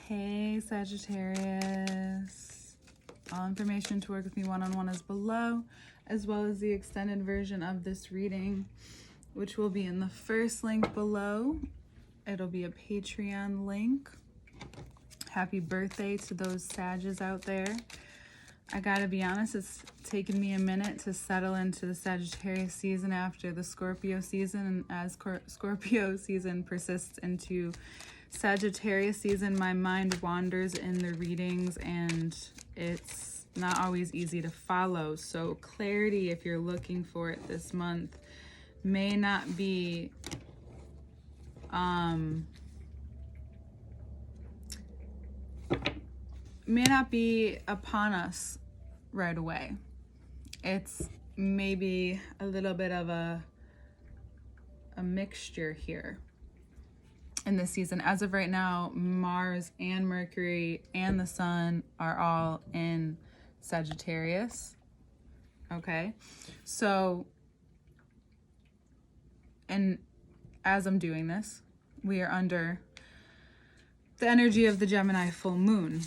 Hey Sagittarius. All information to work with me one-on-one is below, as well as the extended version of this reading, which will be in the first link below. It'll be a Patreon link. Happy birthday to those Sages out there. I gotta be honest, it's taken me a minute to settle into the Sagittarius season after the Scorpio season, and as Scorpio season persists into Sagittarius season, my mind wanders in the readings and it's not always easy to follow. So clarity, if you're looking for it this month, may not be upon us right away. It's maybe a little bit of a mixture here in this season. As of right now, Mars and Mercury and the Sun are all in Sagittarius. Okay, so, and as I'm doing this, we are under the energy of the Gemini full moon.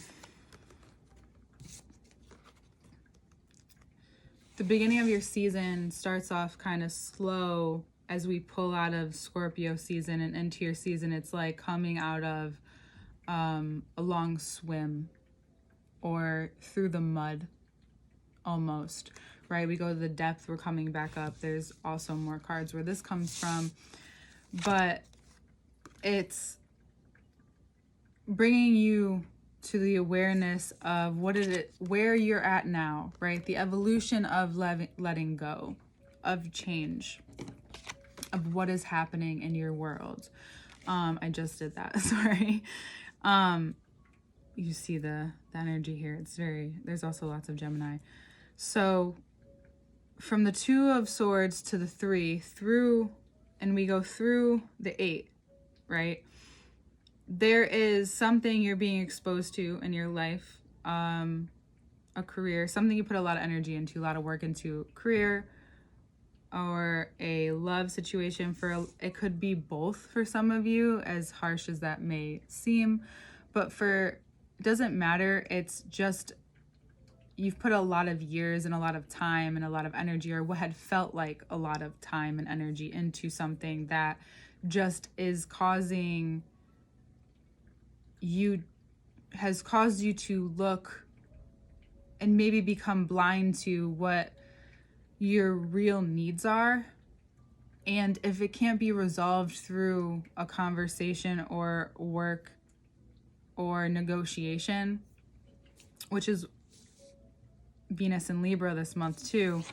The beginning of your season starts off kind of slow as we pull out of Scorpio season and into your season. It's like coming out of a long swim or through the mud almost, right? We go to the depth, we're coming back up. There's also more cards where this comes from, but it's bringing you to the awareness of where you're at now, right? The evolution of letting go, of change, of what is happening in your world. I just did that, sorry. You see the energy here. There's also lots of Gemini. So from the Two of Swords to the Three, and we go through the Eight, right? There is something you're being exposed to in your life, a career, something you put a lot of energy into, a lot of work into, career, or a love situation. It could be both for some of you, as harsh as that may seem, but it doesn't matter. It's just you've put a lot of years and a lot of time and a lot of energy, or what had felt like a lot of time and energy, into something that just has caused you to look and maybe become blind to what your real needs are. And if it can't be resolved through a conversation or work or negotiation, which is Venus and Libra this month too,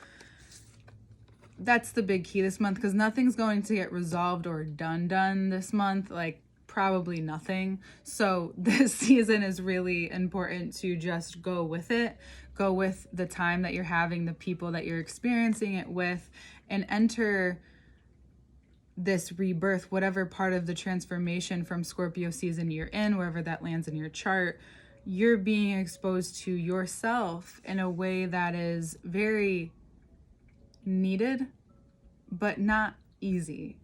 that's the big key this month, because nothing's going to get resolved or done this month, like probably nothing. So this season is really important to just go with it, go with the time that you're having, the people that you're experiencing it with, and enter this rebirth, whatever part of the transformation from Scorpio season you're in, wherever that lands in your chart. You're being exposed to yourself in a way that is very needed, but not easy.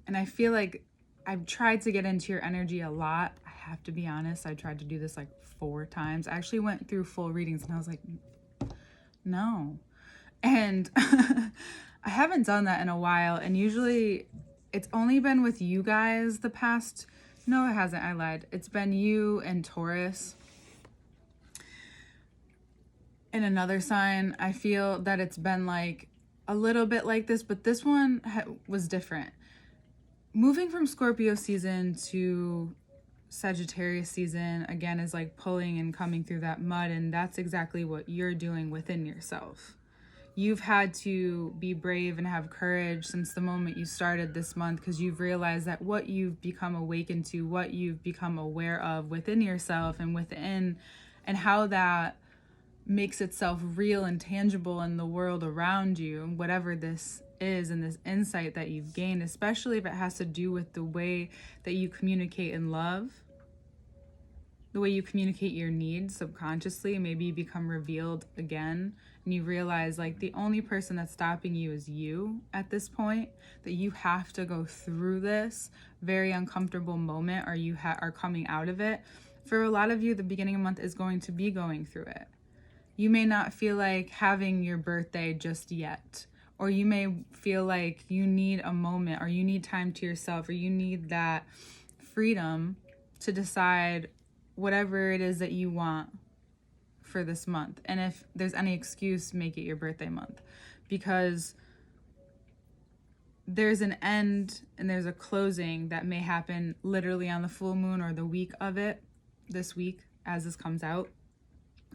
And I feel like I've tried to get into your energy a lot. I have to be honest, I tried to do this like 4 times. I actually went through full readings and I was like, no. And I haven't done that in a while. And usually it's only been with you guys no, it hasn't, I lied. It's been you and Taurus. And another sign, I feel that it's been like a little bit like this, but this one was different. Moving from Scorpio season to Sagittarius season, again, is like pulling and coming through that mud, and that's exactly what you're doing within yourself. You've had to be brave and have courage since the moment you started this month, because you've realized that what you've become awakened to, what you've become aware of within yourself and how that makes itself real and tangible in the world around you, whatever this is, and this insight that you've gained, especially if it has to do with the way that you communicate in love, the way you communicate your needs subconsciously. Maybe you become revealed again and you realize like the only person that's stopping you is you at this point, that you have to go through this very uncomfortable moment, or you are coming out of it For a lot of you, the beginning of the month is going to be going through it. You may not feel like having your birthday just yet, or you may feel like you need a moment, or you need time to yourself, or you need that freedom to decide whatever it is that you want for this month. And if there's any excuse, make it your birthday month, because there's an end and there's a closing that may happen literally on the full moon or the week of it, this week as this comes out,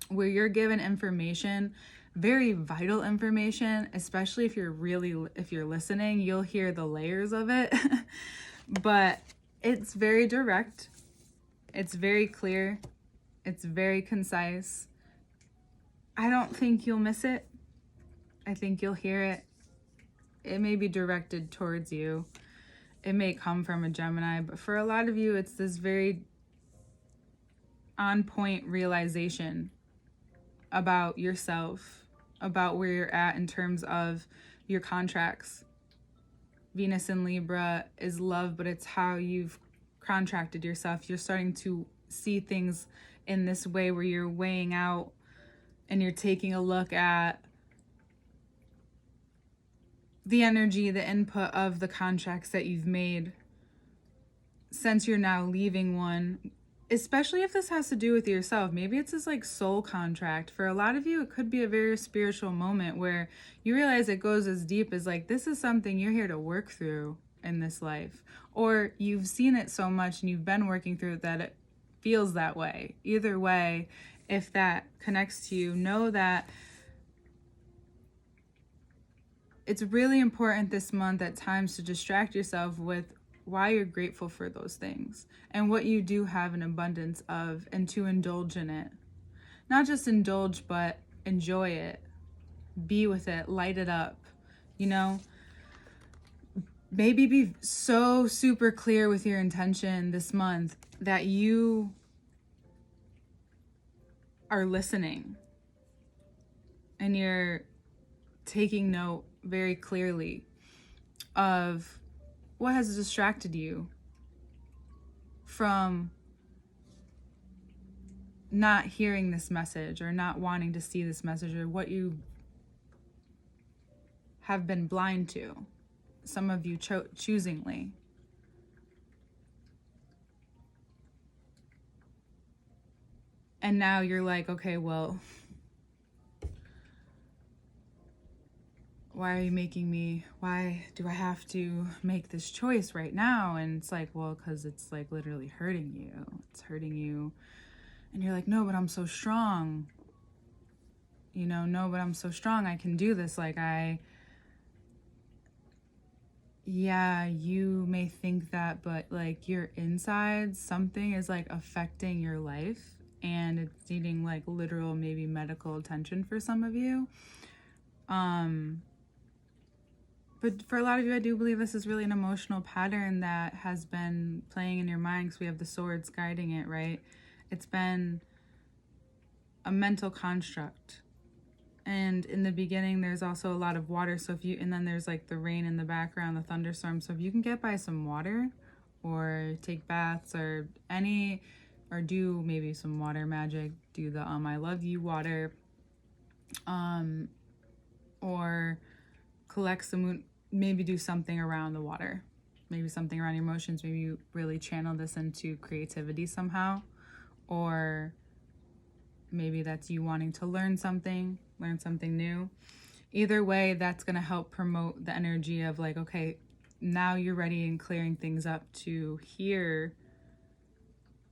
where you're given information, very vital information, especially if you're listening, you'll hear the layers of it. But it's very direct, it's very clear, it's very concise. I don't think you'll miss it. I think you'll hear it. It may be directed towards you. It may come from a Gemini, but for a lot of you, it's this very on point realization about yourself, about where you're at in terms of your contracts. Venus in Libra is love, but it's how you've contracted yourself. You're starting to see things in this way where you're weighing out and you're taking a look at the energy, the input of the contracts that you've made since you're now leaving one. Especially if this has to do with yourself. Maybe it's this like soul contract. For a lot of you, it could be a very spiritual moment where you realize it goes as deep as like, this is something you're here to work through in this life. Or you've seen it so much and you've been working through it that it feels that way. Either way, if that connects to you, know that it's really important this month at times to distract yourself with why you're grateful for those things and what you do have an abundance of, and to indulge in it. Not just indulge, but enjoy it, be with it, light it up, you know? Maybe be so super clear with your intention this month that you are listening and you're taking note very clearly of what has distracted you from not hearing this message or not wanting to see this message, or what you have been blind to, some of you choosingly. And now you're like, okay, well, why do I have to make this choice right now? And it's like, well, because it's like literally hurting you. It's hurting you. And you're like, no, but I'm so strong. No, but I'm so strong. I can do this. Yeah, you may think that, but like your inside, something is like affecting your life and it's needing like literal, maybe medical attention for some of you. But for a lot of you, I do believe this is really an emotional pattern that has been playing in your mind, because we have the swords guiding it, right? It's been a mental construct. And in the beginning, there's also a lot of water. And then there's like the rain in the background, the thunderstorm. So if you can get by some water or take baths or do maybe some water magic, do the I love you water, or collect some, maybe do something around the water, maybe something around your emotions. Maybe you really channel this into creativity somehow, or maybe that's you wanting to learn something new. Either way, that's going to help promote the energy of like, okay, now you're ready and clearing things up to hear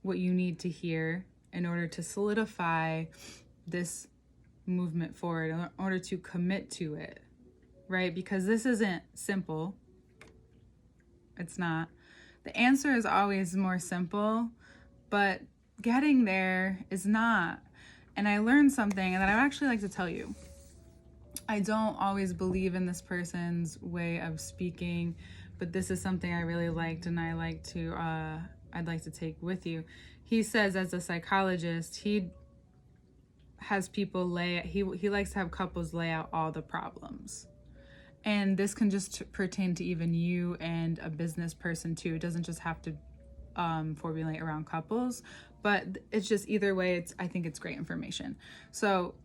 what you need to hear in order to solidify this movement forward, in order to commit to it, right? Because this isn't simple. It's not. The answer is always more simple, but getting there is not. And I learned something that I would actually like to tell you. I don't always believe in this person's way of speaking, but this is something I really liked, and I'd like to take with you. He says, as a psychologist, he has people he likes to have couples lay out all the problems. And this can just pertain to even you and a business person too. It doesn't just have to formulate around couples, but it's just either way, I think it's great information. So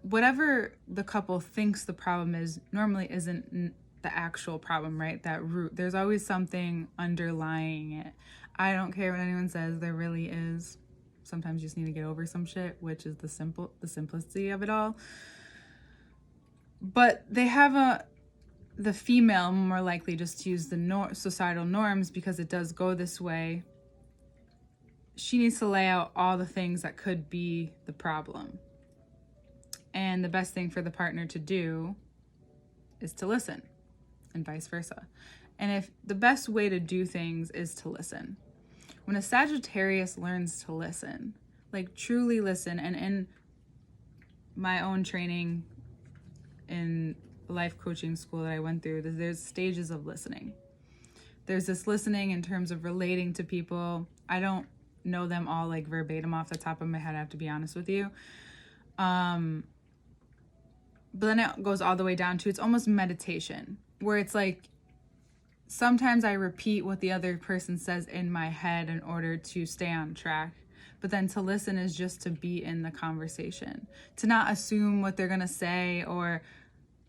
whatever the couple thinks the problem is normally isn't the actual problem, right? That root. There's always something underlying it. I don't care what anyone says, there really is. Sometimes you just need to get over some shit, which is the simplicity of it all. But they have the female more likely just to use the societal norms because it does go this way. She needs to lay out all the things that could be the problem. And the best thing for the partner to do is to listen, and vice versa. And if the best way to do things is to listen. When a Sagittarius learns to listen, like truly listen, and in my own training in life coaching school that I went through, there's stages of listening. There's this listening in terms of relating to people. I don't know them all like verbatim off the top of my head, I have to be honest with you. But then it goes all the way down to, it's almost meditation, where it's like, sometimes I repeat what the other person says in my head in order to stay on track. But then to listen is just to be in the conversation, to not assume what they're going to say or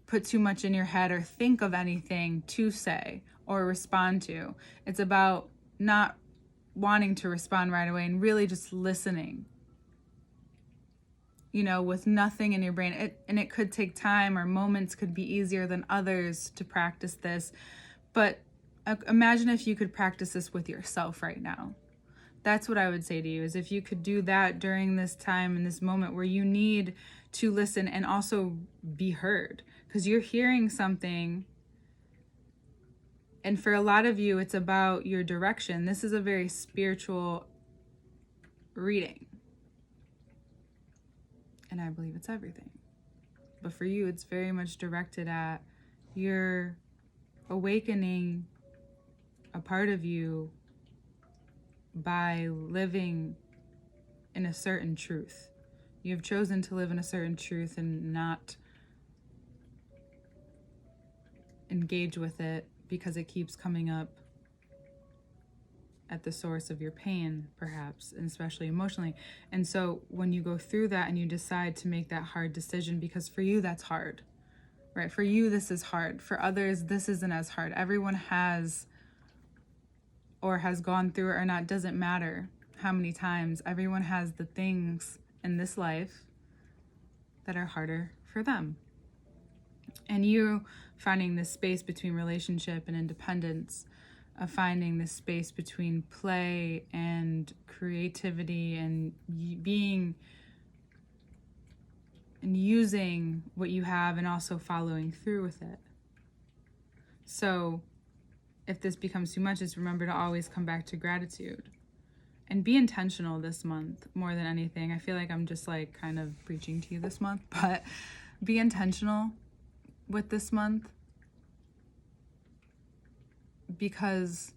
put too much in your head or think of anything to say or respond to. It's about not wanting to respond right away and really just listening, with nothing in your brain. It could take time, or moments could be easier than others to practice this. But imagine if you could practice this with yourself right now. That's what I would say to you, is if you could do that during this time, in this moment where you need to listen and also be heard, because you're hearing something. And for a lot of you, it's about your direction. This is a very spiritual reading. And I believe it's everything. But for you, it's very much directed at your awakening a part of you by living in a certain truth. You've chosen to live in a certain truth and not engage with it because it keeps coming up at the source of your pain, perhaps, and especially emotionally. And so when you go through that and you decide to make that hard decision, because for you, that's hard, right? For you, this is hard. For others, this isn't as hard. Everyone has or has gone through it or not, doesn't matter how many times. Everyone has the things in this life that are harder for them. And you finding this space between relationship and independence, of finding this space between play and creativity and being and using what you have and also following through with it. So if this becomes too much, just remember to always come back to gratitude and be intentional this month more than anything. I feel like I'm just like kind of preaching to you this month, but be intentional with this month, because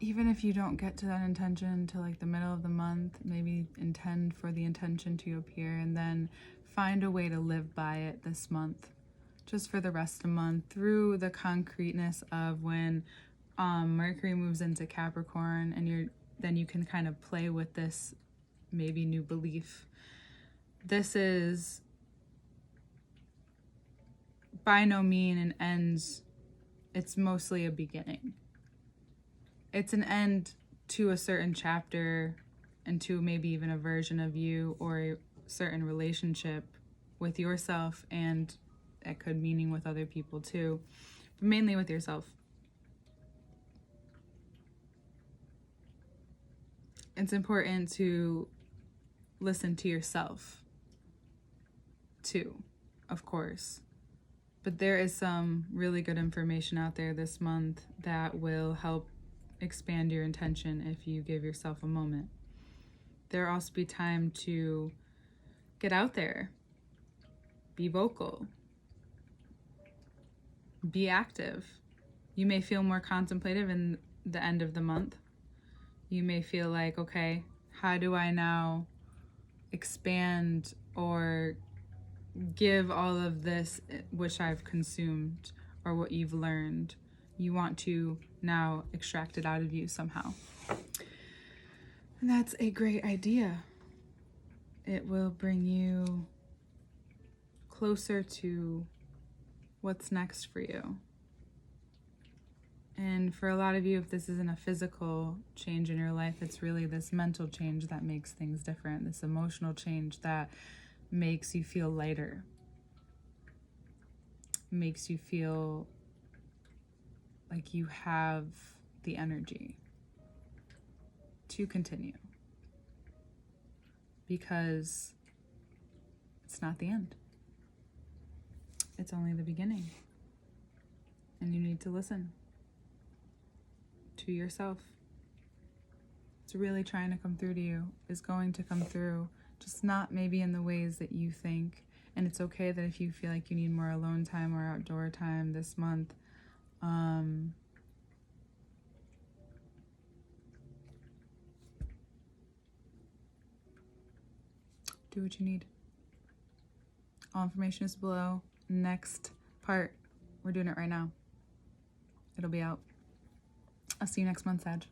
even if you don't get to that intention until like the middle of the month, maybe intend for the intention to appear and then find a way to live by it this month, just for the rest of the month, through the concreteness of when Mercury moves into Capricorn, and then you can kind of play with this maybe new belief. This is by no means an end, it's mostly a beginning. It's an end to a certain chapter and to maybe even a version of you or a certain relationship with yourself, and it could meaning with other people too, but mainly with yourself. It's important to listen to yourself too, of course. But there is some really good information out there this month that will help expand your intention if you give yourself a moment. There will also be time to get out there, be vocal, be active. You may feel more contemplative in the end of the month. You may feel like, okay, how do I now expand or give all of this which I've consumed or what you've learned you want to now extract it out of you somehow. And that's a great idea. It will bring you closer to what's next for you. And for a lot of you, if this isn't a physical change in your life, it's really this mental change that makes things different, this emotional change that makes you feel lighter, makes you feel like you have the energy to continue. Because it's not the end. It's only the beginning. And you need to listen to yourself. It's really trying to come through to you, is going to come through, just not maybe in the ways that you think. And it's okay that if you feel like you need more alone time or outdoor time this month, do what you need. All information is below. Next part, we're doing it right now. It'll be out. I'll see you next month, Sag.